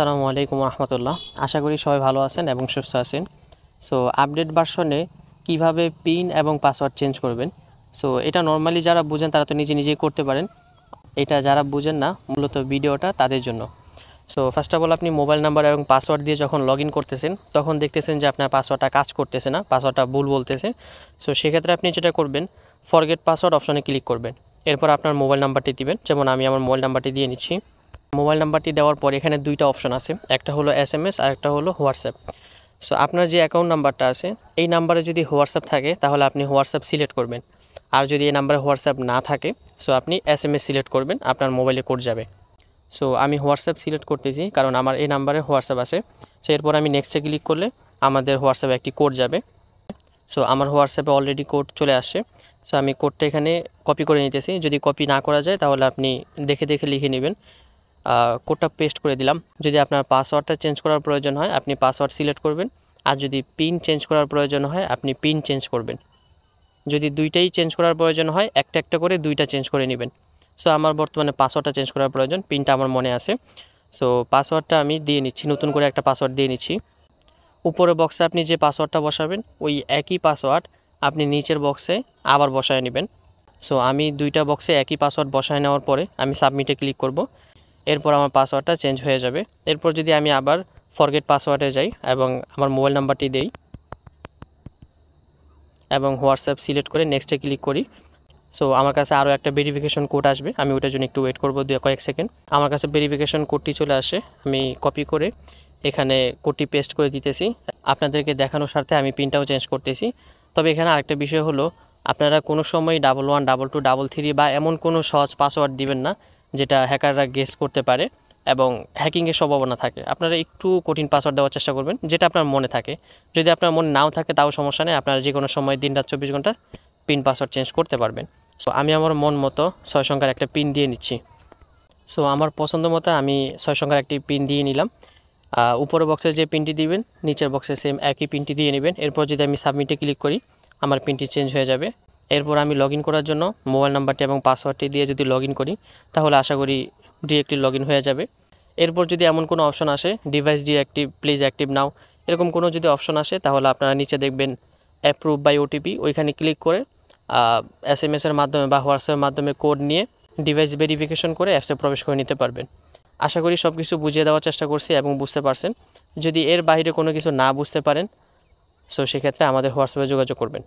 আসসালামু আলাইকুম রহমতুল্লাহ। আশা করি সবাই ভালো আছেন এবং সুস্থ আছেন। সো আপডেট ভার্সনে কিভাবে পিন এবং পাসওয়ার্ড চেঞ্জ করবেন। সো এটা নর্মালি যারা বুঝেন তারা তো নিজে নিজেই করতে পারেন। এটা যারা বুঝেন না মূলত ভিডিওটা তাদের জন্য। সো ফার্স্ট অফ অল আপনি মোবাইল নাম্বার এবং পাসওয়ার্ড দিয়ে যখন লগ ইন করতেছেন তখন দেখতেছেন যে আপনার পাসওয়ার্ডটা কাজ করতেছে না, পাসওয়ার্ডটা ভুল বলতেছে। সো সেক্ষেত্রে আপনি যেটা করবেন, ফরগেট পাসওয়ার্ড অপশনে ক্লিক করবেন। এরপর আপনার মোবাইল নাম্বারটি দিবেন, যেমন আমি আমার মোবাইল নাম্বারটি দিয়ে নিচ্ছি। মোবাইল নাম্বারটি দেওয়ার পর এখানে দুইটা অপশন আছে, একটা হলো SMS আর একটা হলো হোয়াটসঅ্যাপ। সো আপনার যে অ্যাকাউন্ট নাম্বারটা আছে এই নাম্বারে যদি হোয়াটসঅ্যাপ থাকে তাহলে আপনি হোয়াটসঅ্যাপ সিলেক্ট করবেন, আর যদি এই নাম্বারে হোয়াটসঅ্যাপ না থাকে সো আপনি SMS সিলেক্ট করবেন, আপনার মোবাইলে কোড যাবে। সো আমি হোয়াটসঅ্যাপ সিলেক্ট করতেছি কারণ আমার এই নাম্বারে হোয়াটসঅ্যাপ আছে। সো এরপর আমি নেক্সটে ক্লিক করলে আমাদের হোয়াটসঅ্যাপে একটি কোড যাবে। সো আমার হোয়াটসঅ্যাপে অলরেডি কোড চলে আসছে। সো আমি কোডটা এখানে কপি করে নিতেছি। যদি কপি না করা যায় তাহলে আপনি দেখে দেখে লিখে নেবেন। কোডটা পেস্ট করে দিলাম। যদি আপনার পাসওয়ার্ডটা চেঞ্জ করার প্রয়োজন হয় আপনি পাসওয়ার্ড সিলেক্ট করবেন, আর যদি পিন চেঞ্জ করার প্রয়োজন হয় আপনি পিন চেঞ্জ করবেন। যদি দুইটাই চেঞ্জ করার প্রয়োজন হয় একটা একটা করে দুইটা চেঞ্জ করে নেবেন। সো আমার বর্তমানে পাসওয়ার্ডটা চেঞ্জ করার প্রয়োজন, পিনটা আমার মনে আছে। সো পাসওয়ার্ডটা আমি দিয়ে নিচ্ছি, নতুন করে একটা পাসওয়ার্ড দিয়ে নিচ্ছি। উপরে বক্সে আপনি যে পাসওয়ার্ডটা বসাবেন ওই একই পাসওয়ার্ড আপনি নিচের বক্সে আবার বসায় নেবেন। সো আমি দুইটা বক্সে একই পাসওয়ার্ড বসায় নেওয়ার পরে আমি সাবমিটে ক্লিক করব। এরপর আমার পাসওয়ার্ডটা চেঞ্জ হয়ে যাবে। এরপর যদি আমি আবার ফরগেট পাসওয়ার্ডে যাই এবং আমার মোবাইল নাম্বারটি দেই এবং হোয়াটসঅ্যাপ সিলেক্ট করে নেক্সটে ক্লিক করি, সো আমার কাছে আরও একটা ভেরিফিকেশন কোড আসবে। আমি ওটার জন্য একটু ওয়েট করবো কয়েক সেকেন্ড। আমার কাছে ভেরিফিকেশন কোডটি চলে আসে, আমি কপি করে এখানে কোডটি পেস্ট করে দিতেছি। আপনাদেরকে দেখানোর স্বার্থে আমি পিনটাও চেঞ্জ করতেছি। তবে এখানে আরেকটা বিষয় হলো, আপনারা কোনো সময় 11 22 33 বা এমন কোনো সহজ পাসওয়ার্ড দিবেন না যেটা হ্যাকাররা গেস করতে পারে এবং হ্যাকিংয়ের সম্ভাবনা থাকে। আপনারা একটু কঠিন পাসওয়ার্ড দেওয়ার চেষ্টা করবেন যেটা আপনার মনে থাকে। যদি আপনার মনে নাও থাকে তাও সমস্যা নেই, আপনারা যে কোনো সময় দিন রাত 24 ঘন্টা পিন পাসওয়ার্ড চেঞ্জ করতে পারবেন। সো আমি আমার মন মতো 6 সংখ্যার একটা পিন দিয়ে নিচ্ছি। সো আমার পছন্দ মতো আমি 6 সংখ্যার একটি পিন দিয়ে নিলাম। উপরের বক্সে যে পিনটি দিবেন নিচের বক্সে সেম একই পিনটি দিয়ে নেবেন। এরপর যদি আমি সাবমিটে ক্লিক করি আমার পিনটি চেঞ্জ হয়ে যাবে। এরপর আমি লগ ইন করার জন্য মোবাইল নাম্বারটি এবং পাসওয়ার্ডটি দিয়ে যদি লগ ইন করি তাহলে আশা করি ডিরেক্টলি লগ ইন হয়ে যাবে। এরপর যদি এমন কোনো অপশন আসে ডিভাইস ডিঅ্যাক্টিভ প্লিজ অ্যাক্টিভ নাও, এরকম কোনো যদি অপশন আসে তাহলে আপনারা নিচে দেখবেন অ্যাপ্রুভ বাই OTP, ওইখানে ক্লিক করে SMS-এর মাধ্যমে বা হোয়াটসঅ্যাপের মাধ্যমে কোড নিয়ে ডিভাইস ভেরিফিকেশন করে অ্যাপসে প্রবেশ করে নিতে পারবেন। আশা করি সব কিছু বুঝিয়ে দেওয়ার চেষ্টা করছি এবং বুঝতে পারছেন। যদি এর বাইরে কোনো কিছু না বুঝতে পারেন সো সেক্ষেত্রে আমাদের হোয়াটসঅ্যাপে যোগাযোগ করবেন।